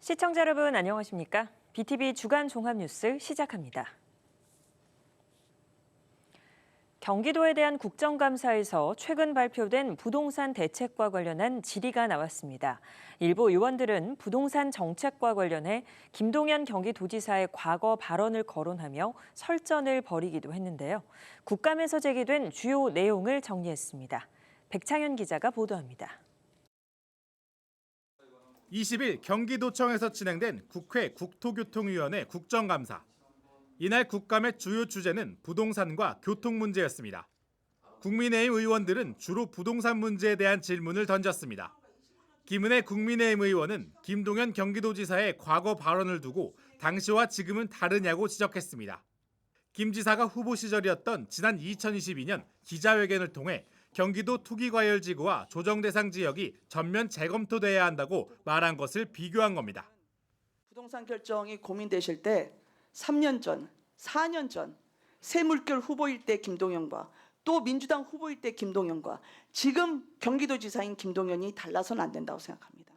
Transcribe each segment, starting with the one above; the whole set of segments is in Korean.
시청자 여러분 안녕하십니까? BTV 주간 종합뉴스 시작합니다. 경기도에 대한 국정감사에서 최근 발표된 부동산 대책과 관련한 질의가 나왔습니다. 일부 의원들은 부동산 정책과 관련해 김동연 경기도지사의 과거 발언을 거론하며 설전을 벌이기도 했는데요. 국감에서 제기된 주요 내용을 정리했습니다. 백창현 기자가 보도합니다. 20일 경기도청에서 진행된 국회 국토교통위원회 국정감사. 이날 국감의 주요 주제는 부동산과 교통 문제였습니다. 국민의힘 의원들은 주로 부동산 문제에 대한 질문을 던졌습니다. 김은혜 국민의힘 의원은 김동연 경기도지사의 과거 발언을 두고 당시와 지금은 다르냐고 지적했습니다. 김 지사가 후보 시절이었던 지난 2022년 기자회견을 통해 경기도 투기과열지구와 조정대상 지역이 전면 재검토돼야 한다고 말한 것을 비교한 겁니다. 부동산 결정이 고민되실 때 3년 전, 4년 전 새물결 후보일 때 김동연과 또 민주당 후보일 때 김동연과 지금 경기도지사인 김동연이 달라서는 안 된다고 생각합니다.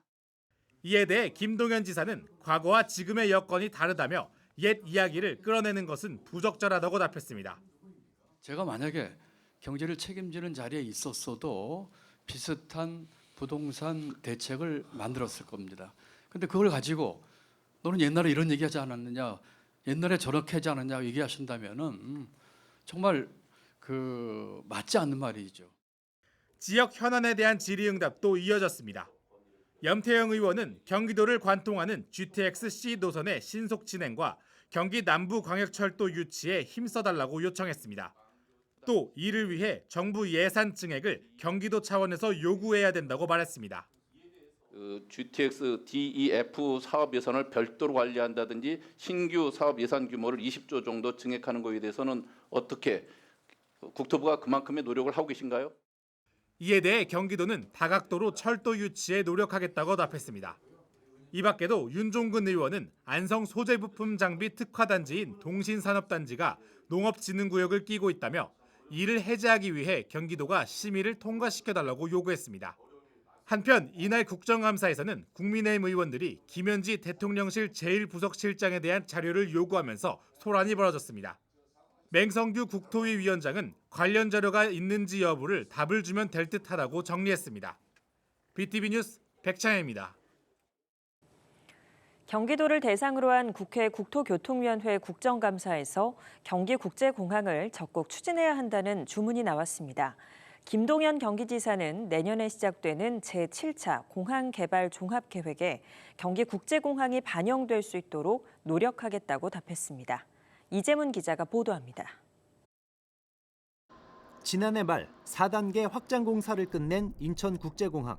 이에 대해 김동연 지사는 과거와 지금의 여건이 다르다며 옛 이야기를 끌어내는 것은 부적절하다고 답했습니다. 제가 만약에 경제를 책임지는 자리에 있었어도 비슷한 부동산 대책을 만들었을 겁니다. 근데 그걸 가지고 너는 옛날에 이런 얘기하지 않았느냐, 옛날에 저렇게 하지 않았냐 얘기하신다면은 정말 맞지 않는 말이죠. 지역 현안에 대한 질의응답도 이어졌습니다. 염태영 의원은 경기도를 관통하는 GTX-C 노선의 신속 진행과 경기 남부광역철도 유치에 힘써달라고 요청했습니다. 또 이를 위해 정부 예산 증액을 경기도 차원에서 요구해야 된다고 말했습니다. GTX DEF 사업 예산을 별도로 관리한다든지 신규 사업 예산 규모를 20조 정도 증액하는 것에 대해서는 어떻게 국토부가 그만큼의 노력을 하고 계신가요? 이에 대해 경기도는 다각도로 철도 유치에 노력하겠다고 답했습니다. 이 밖에도 윤종근 의원은 안성 소재부품 장비 특화단지인 동신산업단지가 농업진흥구역을 끼고 있다며 이를 해제하기 위해 경기도가 심의를 통과시켜달라고 요구했습니다. 한편 이날 국정감사에서는 국민의힘 의원들이 김현지 대통령실 제1부속실장에 대한 자료를 요구하면서 소란이 벌어졌습니다. 맹성규 국토위 위원장은 관련 자료가 있는지 여부를 답을 주면 될 듯하다고 정리했습니다. BTV 뉴스 백창현입니다. 경기도를 대상으로 한 국회 국토교통위원회 국정감사에서 경기국제공항을 적극 추진해야 한다는 주문이 나왔습니다. 김동연 경기지사는 내년에 시작되는 제7차 공항개발 종합계획에 경기국제공항이 반영될 수 있도록 노력하겠다고 답했습니다. 이재문 기자가 보도합니다. 지난해 말 4단계 확장 공사를 끝낸 인천국제공항.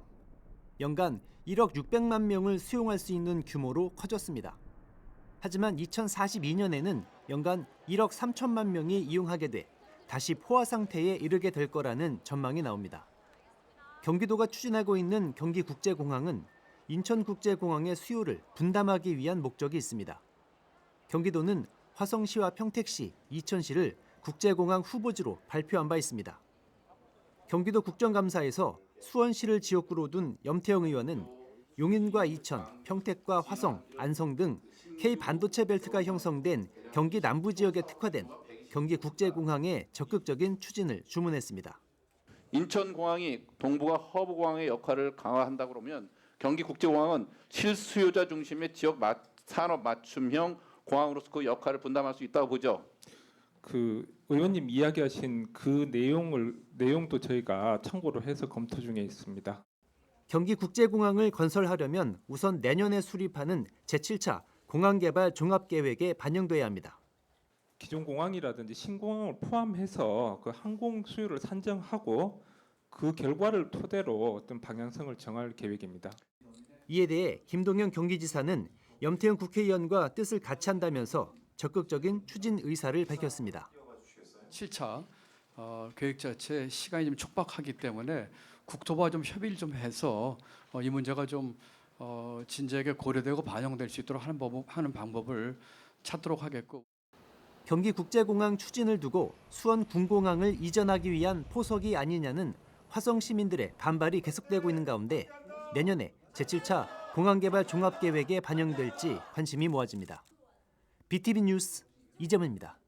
연간 1억 600만 명을 수용할 수 있는 규모로 커졌습니다. 하지만 2042년에는 연간 1억 3천만 명이 이용하게 돼 다시 포화 상태에 이르게 될 거라는 전망이 나옵니다. 경기도가 추진하고 있는 경기국제공항은 인천국제공항의 수요를 분담하기 위한 목적이 있습니다. 경기도는 화성시와 평택시, 이천시를 국제공항 후보지로 발표한 바 있습니다. 경기도 국정감사에서 수원시를 지역구로 둔 염태영 의원은 용인과 이천, 평택과 화성, 안성 등 K반도체 벨트가 형성된 경기 남부 지역에 특화된 경기국제공항의 적극적인 추진을 주문했습니다. 인천공항이 동북아 허브공항의 역할을 강화한다 그러면 경기국제공항은 실수요자 중심의 지역 산업 맞춤형 공항으로서 그 역할을 분담할 수 있다고 보죠. 의원님 이야기하신 그 내용도 저희가 참고를 해서 검토 중에 있습니다. 경기국제공항을 건설하려면 우선 내년에 수립하는 제7차 공항개발 종합계획에 반영돼야 합니다. 기존 공항이라든지 신공항을 포함해서 그 항공 수요를 산정하고 그 결과를 토대로 어떤 방향성을 정할 계획입니다. 이에 대해 김동연 경기지사는 염태영 국회의원과 뜻을 같이 한다면서 적극적인 추진 의사를 밝혔습니다. 7차 계획 자체 시간이 좀 촉박하기 때문에 국토부와 좀 협의를 좀 해서 이 문제가 좀 진지하게 고려되고 반영될 수 있도록 하는 방법을 찾도록 하겠고. 경기국제공항 추진을 두고 수원 군공항을 이전하기 위한 포석이 아니냐는 화성 시민들의 반발이 계속되고 있는 가운데 내년에 제7차 공항개발 종합계획에 반영될지 관심이 모아집니다. BTV 뉴스 이재문입니다.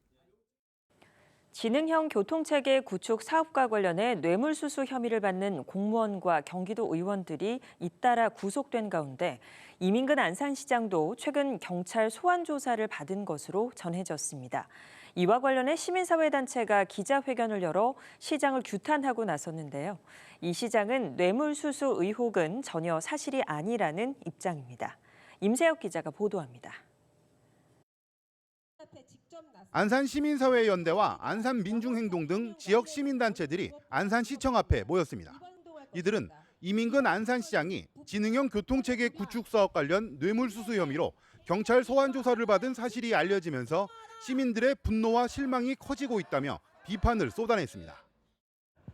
지능형 교통체계 구축 사업과 관련해 뇌물수수 혐의를 받는 공무원과 경기도 의원들이 잇따라 구속된 가운데 이민근 안산시장도 최근 경찰 소환 조사를 받은 것으로 전해졌습니다. 이와 관련해 시민사회단체가 기자회견을 열어 시장을 규탄하고 나섰는데요. 이 시장은 뇌물수수 의혹은 전혀 사실이 아니라는 입장입니다. 임세혁 기자가 보도합니다. 안산시민사회연대와 안산민중행동 등 지역 시민단체들이 안산시청 앞에 모였습니다. 이들은 이민근 안산시장이 지능형 교통체계 구축 사업 관련 뇌물수수 혐의로 경찰 소환 조사를 받은 사실이 알려지면서 시민들의 분노와 실망이 커지고 있다며 비판을 쏟아냈습니다.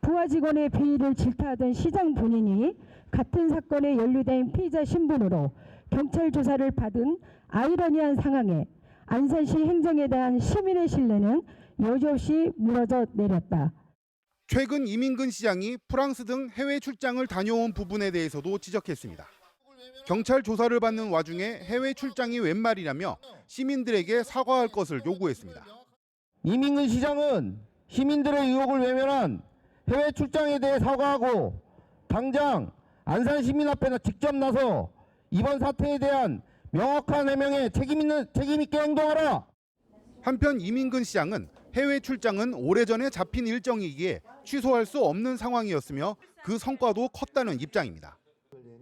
부하 직원의 비위를 질타하던 시장 본인이 같은 사건에 연루된 피의자 신분으로 경찰 조사를 받은 아이러니한 상황에 안산시 행정에 대한 시민의 신뢰는 여지없이 무너져 내렸다. 최근 이민근 시장이 프랑스 등 해외 출장을 다녀온 부분에 대해서도 지적했습니다. 경찰 조사를 받는 와중에 해외 출장이 웬 말이라며 시민들에게 사과할 것을 요구했습니다. 이민근 시장은 시민들의 의혹을 외면한 해외 출장에 대해 사과하고 당장 안산 시민 앞에 직접 나서 이번 사태에 대한 명확한 해명에 책임 있게 행동하라. 한편 이민근 시장은 해외 출장은 오래전에 잡힌 일정이기에 취소할 수 없는 상황이었으며 그 성과도 컸다는 입장입니다.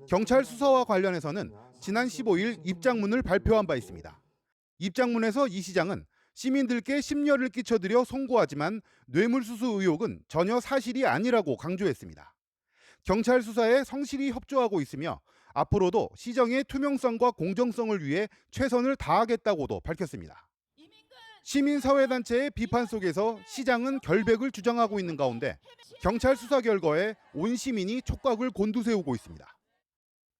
경찰 수사와 관련해서는 지난 15일 입장문을 발표한 바 있습니다. 입장문에서 이 시장은 시민들께 심려를 끼쳐드려 송구하지만 뇌물수수 의혹은 전혀 사실이 아니라고 강조했습니다. 경찰 수사에 성실히 협조하고 있으며 앞으로도 시정의 투명성과 공정성을 위해 최선을 다하겠다고도 밝혔습니다. 시민사회단체의 비판 속에서 시장은 결백을 주장하고 있는 가운데 경찰 수사 결과에 온 시민이 촉각을 곤두세우고 있습니다.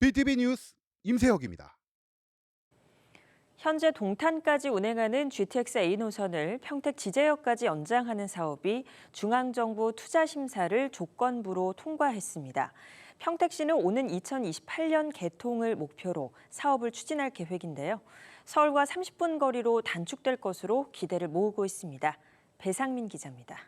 BTV 뉴스 임세혁입니다. 현재 동탄까지 운행하는 GTX A 노선을 평택 지제역까지 연장하는 사업이 중앙정부 투자심사를 조건부로 통과했습니다. 평택시는 오는 2028년 개통을 목표로 사업을 추진할 계획인데요. 서울과 30분 거리로 단축될 것으로 기대를 모으고 있습니다. 배상민 기자입니다.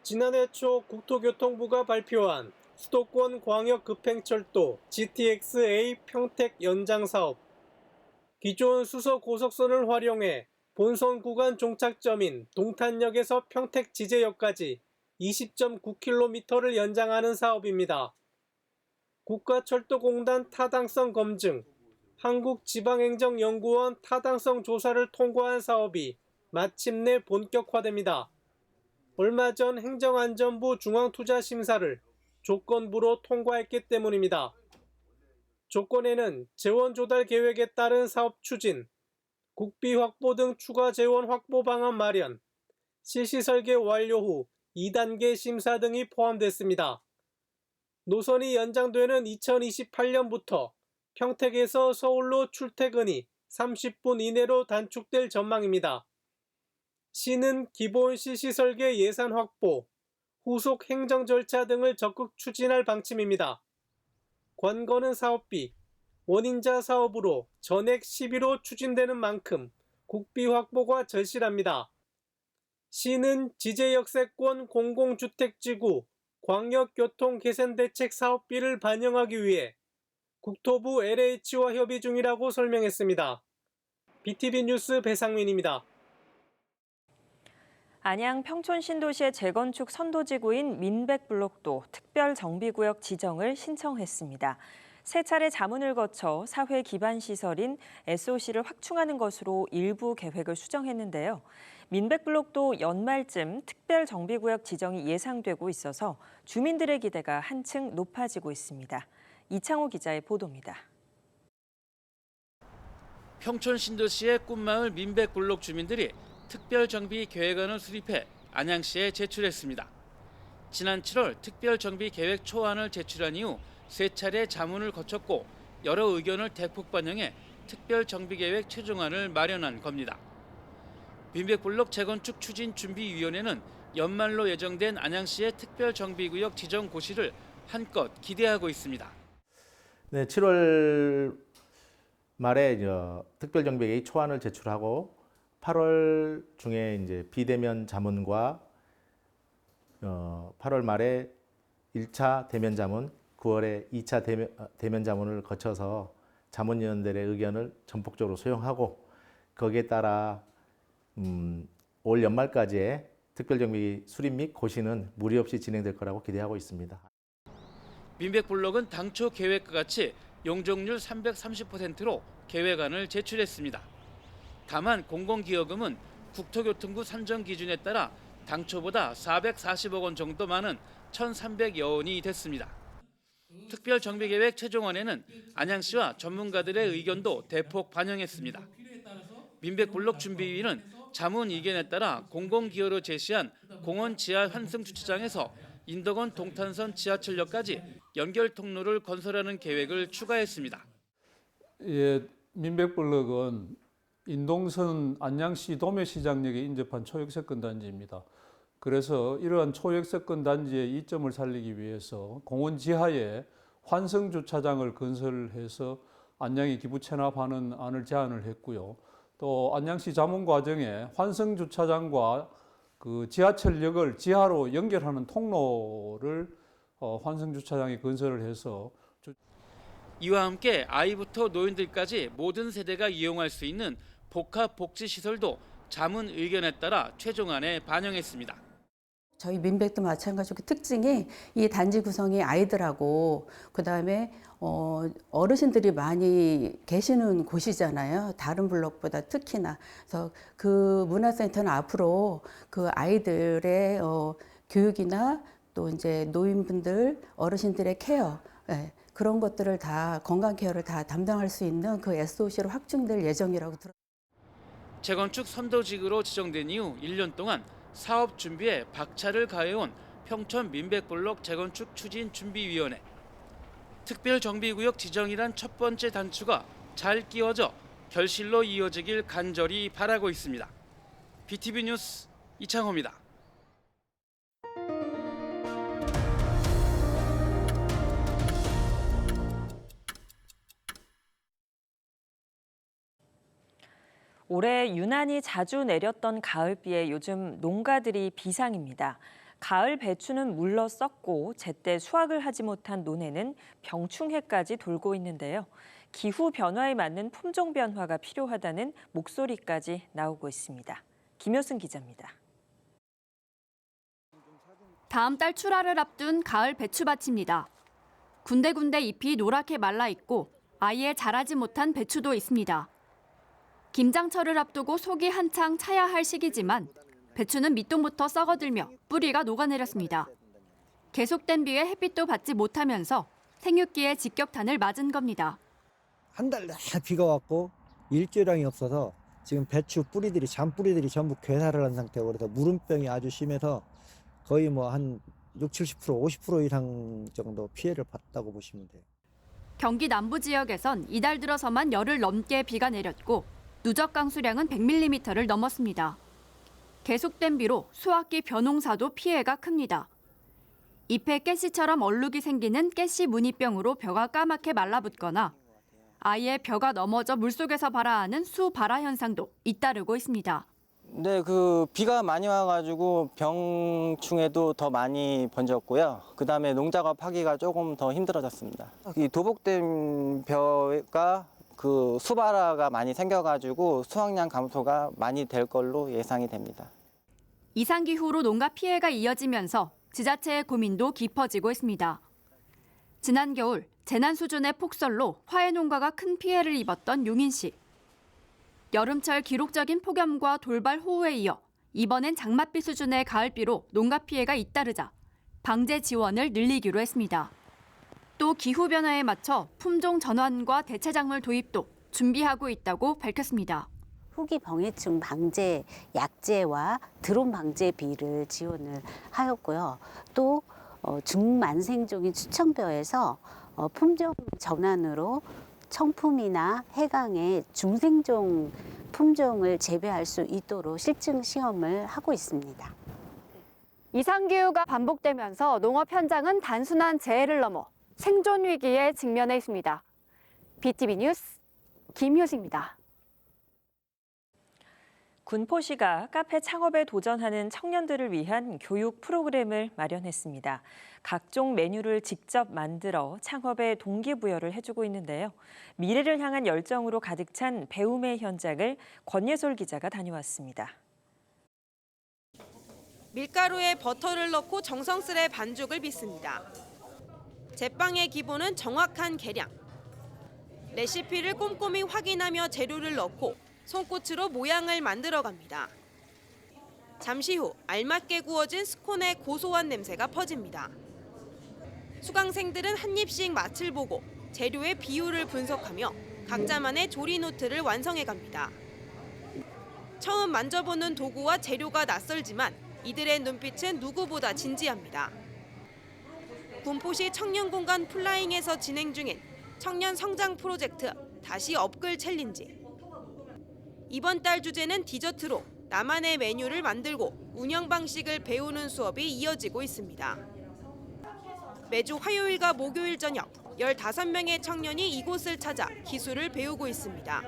지난해 초 국토교통부가 발표한 수도권 광역급행철도 GTX-A 평택 연장 사업. 기존 수서 고속선을 활용해 본선 구간 종착점인 동탄역에서 평택 지제역까지 20.9km를 연장하는 사업입니다. 국가철도공단 타당성 검증, 한국지방행정연구원 타당성 조사를 통과한 사업이 마침내 본격화됩니다. 얼마 전 행정안전부 중앙투자심사를 조건부로 통과했기 때문입니다. 조건에는 재원 조달 계획에 따른 사업 추진, 국비 확보 등 추가 재원 확보 방안 마련, 실시 설계 완료 후 2단계 심사 등이 포함됐습니다. 노선이 연장되는 2028년부터 평택에서 서울로 출퇴근이 30분 이내로 단축될 전망입니다. 시는 기본 실시 설계 예산 확보, 후속 행정 절차 등을 적극 추진할 방침입니다. 관건은 사업비, 원인자 사업으로 전액 시비로 추진되는 만큼 국비 확보가 절실합니다. 시는 지제역세권 공공주택지구 광역교통개선대책 사업비를 반영하기 위해 국토부 LH와 협의 중이라고 설명했습니다. BTV 뉴스 배상민입니다. 안양 평촌 신도시의 재건축 선도지구인 민백블록도 특별정비구역 지정을 신청했습니다. 세 차례 자문을 거쳐 사회 기반 시설인 SOC를 확충하는 것으로 일부 계획을 수정했는데요. 민백블록도 연말쯤 특별정비구역 지정이 예상되고 있어서 주민들의 기대가 한층 높아지고 있습니다. 이창호 기자의 보도입니다. 평촌 신도시의 꿈마을 민백블록 주민들이 특별정비 계획안을 수립해 안양시에 제출했습니다. 지난 7월 특별정비계획 초안을 제출한 이후 세 차례 자문을 거쳤고 여러 의견을 대폭 반영해 특별정비계획 최종안을 마련한 겁니다. 민백블록 재건축 추진준비위원회는 연말로 예정된 안양시의 특별정비구역 지정 고시를 한껏 기대하고 있습니다. 네, 7월 말에 특별정비계획 초안을 제출하고 8월 중에 이제 비대면 자문과 8월 말에 1차 대면 자문, 9월에 2차 대면 자문을 거쳐서 자문위원들의 의견을 전폭적으로 수용하고 거기에 따라 올 연말까지의 특별정비 수립 및 고시는 무리 없이 진행될 거라고 기대하고 있습니다. 민백블록은 당초 계획과 같이 용적률 330%로 계획안을 제출했습니다. 다만 공공기여금은 국토교통부 산정 기준에 따라 당초보다 440억 원 정도 많은 1,300여 원이 됐습니다. 특별정비계획 최종안에는 안양시와 전문가들의 의견도 대폭 반영했습니다. 민백블록 준비위는 자문 의견에 따라 공공기여로 제시한 공원 지하 환승 주차장에서 인덕원 동탄선 지하철역까지 연결 통로를 건설하는 계획을 추가했습니다. 예, 민백블록은 인동선 안양시 도매시장역에 인접한 초역세권 단지입니다. 그래서 이러한 초역세권 단지의 이점을 살리기 위해서 공원 지하에 환승 주차장을 건설해서 안양에 기부 체납하는 안을 제안을 했고요. 또 안양시 자문 과정에 환승 주차장과 그 지하철역을 지하로 연결하는 통로를 환승 주차장에 건설을 해서 이와 함께 아이부터 노인들까지 모든 세대가 이용할 수 있는 복합 복지 시설도 자문 의견에 따라 최종안에 반영했습니다. 저희 민백도 마찬가지고 특징이 이 단지 구성이 아이들하고 그다음에 어르신들이 많이 계시는 곳이잖아요. 다른 블록보다 특히나. 그래서 그 문화센터는 앞으로 그 아이들의 교육이나 또 이제 노인분들, 어르신들의 케어, 그런 것들을 다 건강 케어를 다 담당할 수 있는 그 SOC로 확충될 예정이라고 들었습니다. 재건축 선도직으로 지정된 이후 1년 동안 사업 준비에 박차를 가해온 평촌 민백블록 재건축 추진준비위원회. 특별정비구역 지정이란 첫 번째 단추가 잘 끼워져 결실로 이어지길 간절히 바라고 있습니다. BTV 뉴스 이창호입니다. 올해 유난히 자주 내렸던 가을비에 요즘 농가들이 비상입니다. 가을 배추는 물러 썩고 제때 수확을 하지 못한 논에는 병충해까지 돌고 있는데요. 기후 변화에 맞는 품종 변화가 필요하다는 목소리까지 나오고 있습니다. 김효승 기자입니다. 다음 달 출하를 앞둔 가을 배추밭입니다. 군데군데 잎이 노랗게 말라 있고 아예 자라지 못한 배추도 있습니다. 김장철을 앞두고 속이 한창 차야 할 시기지만 배추는 밑동부터 썩어들며 뿌리가 녹아내렸습니다. 계속된 비에 햇빛도 받지 못하면서 생육기에 직격탄을 맞은 겁니다. 한 달 내내 비가 왔고 일조량이 없어서 지금 배추 뿌리들이 잔뿌리들이 전부 괴사를 한 상태고 그래서 무름병이 아주 심해서 거의 뭐 한 60, 70%, 50% 이상 정도 피해를 봤다고 보시면 돼요. 경기 남부 지역에선 이달 들어서만 열흘 넘게 비가 내렸고 누적 강수량은 100mm를 넘었습니다. 계속된 비로 수확기 벼농사도 피해가 큽니다. 잎에 가시처럼 얼룩이 생기는 가시 무늬병으로 벼가 까맣게 말라붙거나 아예 벼가 넘어져 물속에서 발아하는 수발아 현상도 잇따르고 있습니다. 네, 그 비가 많이 와가지고 병충해도 더 많이 번졌고요. 그다음에 농작업하기가 조금 더 힘들어졌습니다. 이 도복된 벼가 그 수발아가 많이 생겨가지고 수확량 감소가 많이 될 걸로 예상이 됩니다. 이상기후로 농가 피해가 이어지면서 지자체의 고민도 깊어지고 있습니다. 지난 겨울 재난 수준의 폭설로 화훼 농가가 큰 피해를 입었던 용인시. 여름철 기록적인 폭염과 돌발 호우에 이어 이번엔 장맛비 수준의 가을비로 농가 피해가 잇따르자 방제 지원을 늘리기로 했습니다. 또 기후변화에 맞춰 품종 전환과 대체작물 도입도 준비하고 있다고 밝혔습니다. 후기 병해충 방제 약제와 드론 방제비를 지원을 하였고요. 또 중만생종인 추청벼에서 품종 전환으로 청품이나 해강의 중생종 품종을 재배할 수 있도록 실증 시험을 하고 있습니다. 이상기후가 반복되면서 농업 현장은 단순한 재해를 넘어 생존 위기에 직면해 있습니다. BTV 뉴스 김효수입니다. 군포시가 카페 창업에 도전하는 청년들을 위한 교육 프로그램을 마련했습니다. 각종 메뉴를 직접 만들어 창업에 동기부여를 해주고 있는데요. 미래를 향한 열정으로 가득 찬 배움의 현장을 권예솔 기자가 다녀왔습니다. 밀가루에 버터를 넣고 정성스레 반죽을 빚습니다. 제빵의 기본은 정확한 계량. 레시피를 꼼꼼히 확인하며 재료를 넣고 손끝으로 모양을 만들어갑니다. 잠시 후 알맞게 구워진 스콘의 고소한 냄새가 퍼집니다. 수강생들은 한 입씩 맛을 보고 재료의 비율을 분석하며 각자만의 조리 노트를 완성해갑니다. 처음 만져보는 도구와 재료가 낯설지만 이들의 눈빛은 누구보다 진지합니다. 군포시 청년공간 플라잉에서 진행 중인 청년 성장 프로젝트 다시 업글 챌린지. 이번 달 주제는 디저트로 나만의 메뉴를 만들고 운영 방식을 배우는 수업이 이어지고 있습니다. 매주 화요일과 목요일 저녁 15명의 청년이 이곳을 찾아 기술을 배우고 있습니다.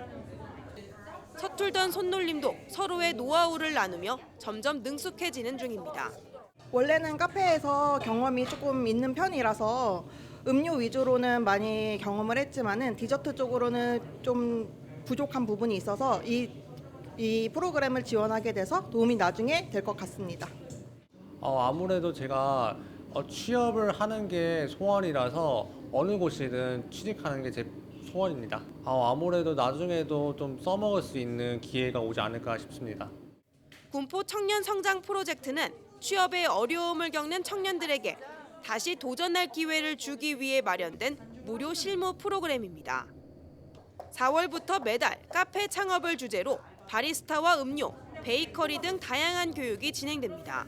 서툴던 손놀림도 서로의 노하우를 나누며 점점 능숙해지는 중입니다. 원래는 카페에서 경험이 조금 있는 편이라서 음료 위주로는 많이 경험을 했지만은 디저트 쪽으로는 좀 부족한 부분이 있어서 이 프로그램을 지원하게 돼서 도움이 나중에 될 것 같습니다. 아무래도 제가 취업을 하는 게 소원이라서 어느 곳이든 취직하는 게 제 소원입니다. 아무래도 나중에도 좀 써먹을 수 있는 기회가 오지 않을까 싶습니다. 군포 청년 성장 프로젝트는 취업에 어려움을 겪는 청년들에게 다시 도전할 기회를 주기 위해 마련된 무료 실무 프로그램입니다. 4월부터 매달 카페 창업을 주제로 바리스타와 음료, 베이커리 등 다양한 교육이 진행됩니다.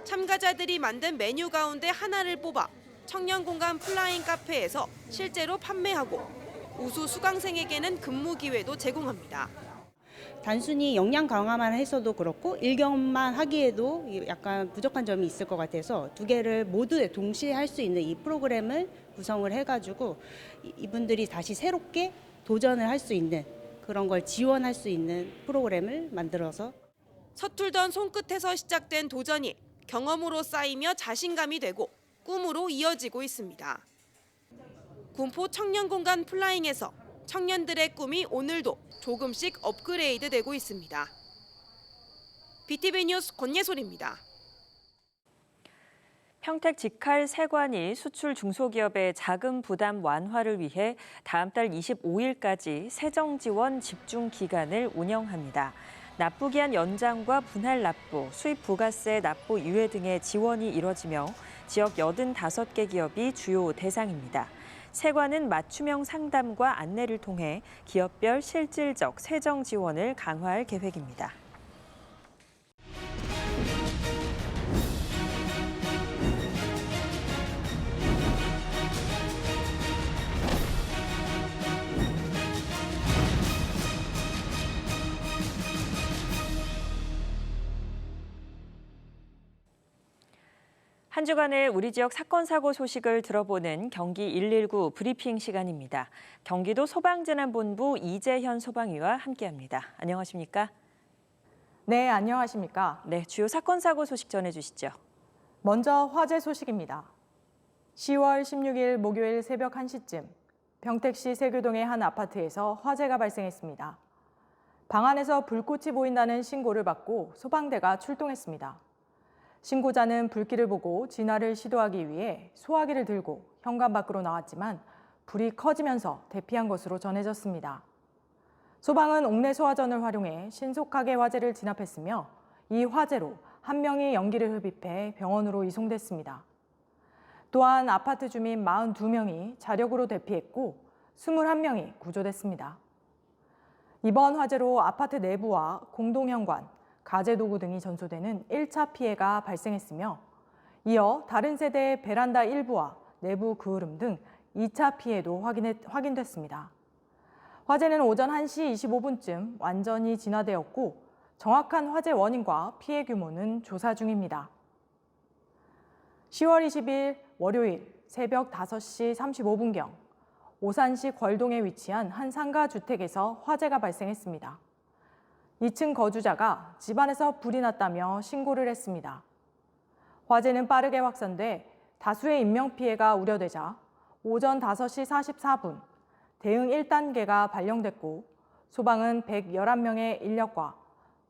참가자들이 만든 메뉴 가운데 하나를 뽑아 청년공간 플라잉 카페에서 실제로 판매하고 우수 수강생에게는 근무 기회도 제공합니다. 단순히 역량 강화만 해서도 그렇고 일경만 하기에도 약간 부족한 점이 있을 것 같아서 두 개를 모두 동시에 할 수 있는 이 프로그램을 구성을 해가지고 이분들이 다시 새롭게 도전을 할 수 있는 그런 걸 지원할 수 있는 프로그램을 만들어서 서툴던 손끝에서 시작된 도전이 경험으로 쌓이며 자신감이 되고 꿈으로 이어지고 있습니다. 군포 청년공간 플라잉에서 청년들의 꿈이 오늘도 조금씩 업그레이드 되고 있습니다. BTV 뉴스 권예솔입니다. 평택 직할 세관이 수출 중소기업의 자금 부담 완화를 위해 다음 달 25일까지 세정 지원 집중 기간을 운영합니다. 납부기한 연장과 분할 납부, 수입 부가세 납부 유예 등의 지원이 이뤄지며 지역 85개 기업이 주요 대상입니다. 세관은 맞춤형 상담과 안내를 통해 기업별 실질적 세정 지원을 강화할 계획입니다. 한 주간의 우리 지역 사건 사고 소식을 들어보는 경기 119 브리핑 시간입니다. 경기도 소방재난본부 이재현 소방위와 함께합니다. 안녕하십니까? 네, 안녕하십니까? 네, 주요 사건 사고 소식 전해주시죠. 먼저 화재 소식입니다. 10월 16일 목요일 새벽 1시쯤 평택시 세교동의 한 아파트에서 화재가 발생했습니다. 방 안에서 불꽃이 보인다는 신고를 받고 소방대가 출동했습니다. 신고자는 불길을 보고 진화를 시도하기 위해 소화기를 들고 현관 밖으로 나왔지만 불이 커지면서 대피한 것으로 전해졌습니다. 소방은 옥내 소화전을 활용해 신속하게 화재를 진압했으며 이 화재로 한 명이 연기를 흡입해 병원으로 이송됐습니다. 또한 아파트 주민 42명이 자력으로 대피했고 21명이 구조됐습니다. 이번 화재로 아파트 내부와 공동현관, 가재도구 등이 전소되는 1차 피해가 발생했으며 이어 다른 세대의 베란다 일부와 내부 그을음 등 2차 피해도 확인됐습니다. 화재는 오전 1시 25분쯤 완전히 진화되었고 정확한 화재 원인과 피해 규모는 조사 중입니다. 10월 20일 월요일 새벽 5시 35분경 오산시 걸동에 위치한 한 상가 주택에서 화재가 발생했습니다. 2층 거주자가 집안에서 불이 났다며 신고를 했습니다. 화재는 빠르게 확산돼 다수의 인명피해가 우려되자 오전 5시 44분 대응 1단계가 발령됐고 소방은 111명의 인력과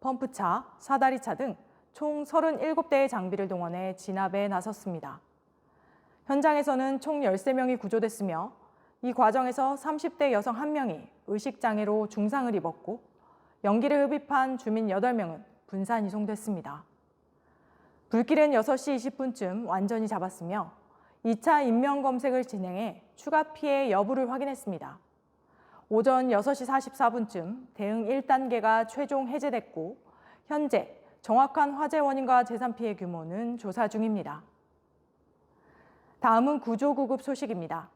펌프차, 사다리차 등 총 37대의 장비를 동원해 진압에 나섰습니다. 현장에서는 총 13명이 구조됐으며 이 과정에서 30대 여성 1명이 의식장애로 중상을 입었고 연기를 흡입한 주민 8명은 분산 이송됐습니다. 불길은 6시 20분쯤 완전히 잡았으며 2차 인명 검색을 진행해 추가 피해 여부를 확인했습니다. 오전 6시 44분쯤 대응 1단계가 최종 해제됐고 현재 정확한 화재 원인과 재산 피해 규모는 조사 중입니다. 다음은 구조구급 소식입니다.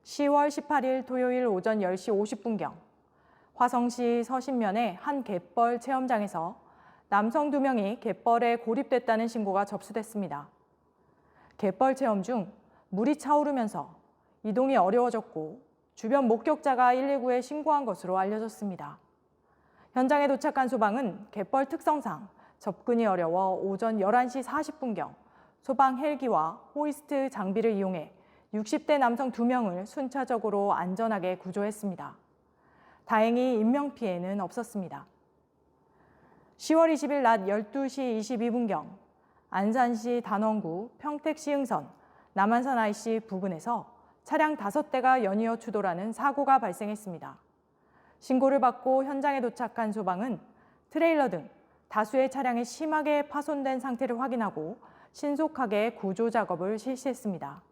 10월 18일 토요일 오전 10시 50분경 화성시 서신면의 한 갯벌 체험장에서 남성 2명이 갯벌에 고립됐다는 신고가 접수됐습니다. 갯벌 체험 중 물이 차오르면서 이동이 어려워졌고 주변 목격자가 119에 신고한 것으로 알려졌습니다. 현장에 도착한 소방은 갯벌 특성상 접근이 어려워 오전 11시 40분경 소방 헬기와 호이스트 장비를 이용해 60대 남성 2명을 순차적으로 안전하게 구조했습니다. 다행히 인명피해는 없었습니다. 10월 20일 낮 12시 22분경 안산시 단원구 평택시흥선 남한산 IC 부근에서 차량 5대가 연이어 추돌하는 사고가 발생했습니다. 신고를 받고 현장에 도착한 소방은 트레일러 등 다수의 차량이 심하게 파손된 상태를 확인하고 신속하게 구조 작업을 실시했습니다.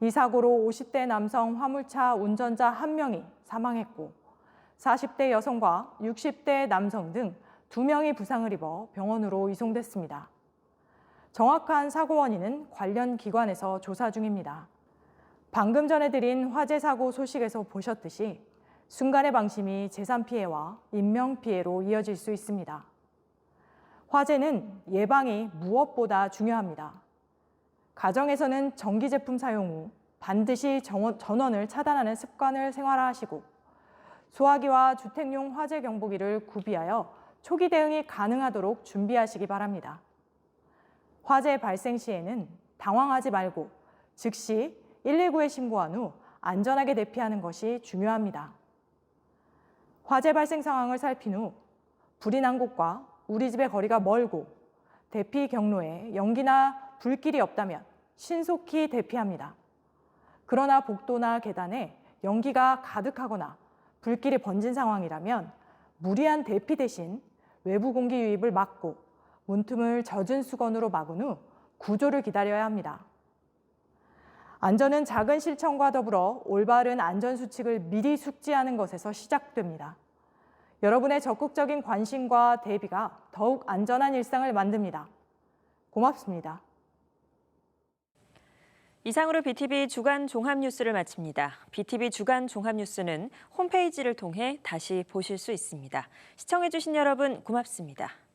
이 사고로 50대 남성 화물차 운전자 1명이 사망했고 40대 여성과 60대 남성 등 2명이 부상을 입어 병원으로 이송됐습니다. 정확한 사고 원인은 관련 기관에서 조사 중입니다. 방금 전해드린 화재 사고 소식에서 보셨듯이 순간의 방심이 재산 피해와 인명 피해로 이어질 수 있습니다. 화재는 예방이 무엇보다 중요합니다. 가정에서는 전기 제품 사용 후 반드시 전원을 차단하는 습관을 생활화하시고 소화기와 주택용 화재 경보기를 구비하여 초기 대응이 가능하도록 준비하시기 바랍니다. 화재 발생 시에는 당황하지 말고 즉시 119에 신고한 후 안전하게 대피하는 것이 중요합니다. 화재 발생 상황을 살핀 후 불이 난 곳과 우리 집의 거리가 멀고 대피 경로에 연기나 불길이 없다면 신속히 대피합니다. 그러나 복도나 계단에 연기가 가득하거나 불길이 번진 상황이라면 무리한 대피 대신 외부 공기 유입을 막고 문틈을 젖은 수건으로 막은 후 구조를 기다려야 합니다. 안전은 작은 실천과 더불어 올바른 안전수칙을 미리 숙지하는 것에서 시작됩니다. 여러분의 적극적인 관심과 대비가 더욱 안전한 일상을 만듭니다. 고맙습니다. 이상으로 BTV 주간 종합뉴스를 마칩니다. BTV 주간 종합뉴스는 홈페이지를 통해 다시 보실 수 있습니다. 시청해주신 여러분 고맙습니다.